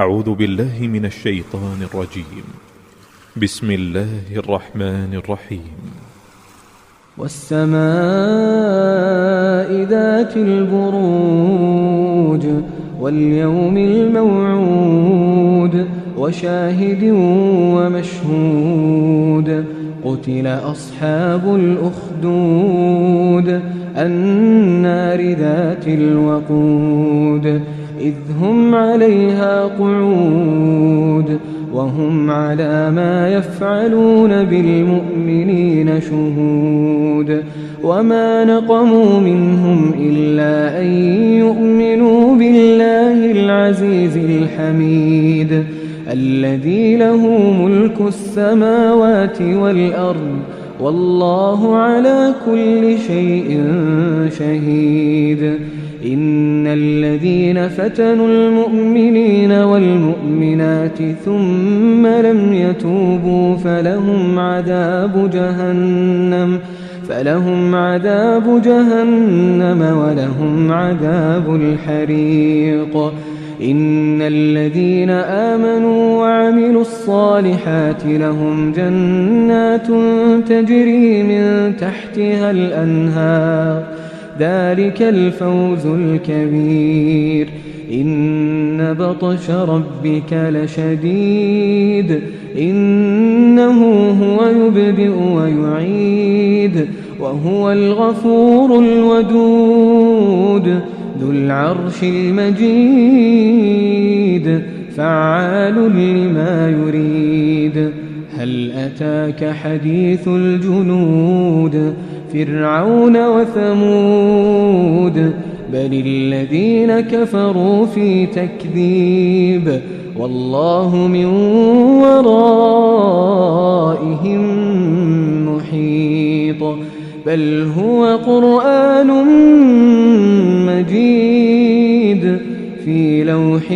أعوذ بالله من الشيطان الرجيم. بسم الله الرحمن الرحيم. والسماء ذات البروج واليوم الموعود وشاهد ومشهود قتل أصحاب الأخدود النار ذات الوقود إذ هم عليها قعود وهم على ما يفعلون بالمؤمنين شهود وما نقموا منهم إلا أن يؤمنوا بالله العزيز الحميد الذي له ملك السماوات والأرض والله على كل شيء شهيد. إن الذين فتنوا المؤمنين والمؤمنات ثم لم يتوبوا فلهم عذاب جهنم ولهم عذاب الحريق. إن الذين آمنوا وعملوا الصالحات لهم جنات تجري من تحتها الأنهار ذلك الفوز الكبير. إن بطش ربك لشديد إنه هو يبدئ ويعيد وهو الغفور الودود ذو العرش المجيد فعال لما يريد. هل أتاك حديث الجنود فرعون وثمود بل الذين كفروا في تكذيب والله من ورائهم محيط. بل هو قرآن مجيد في لوح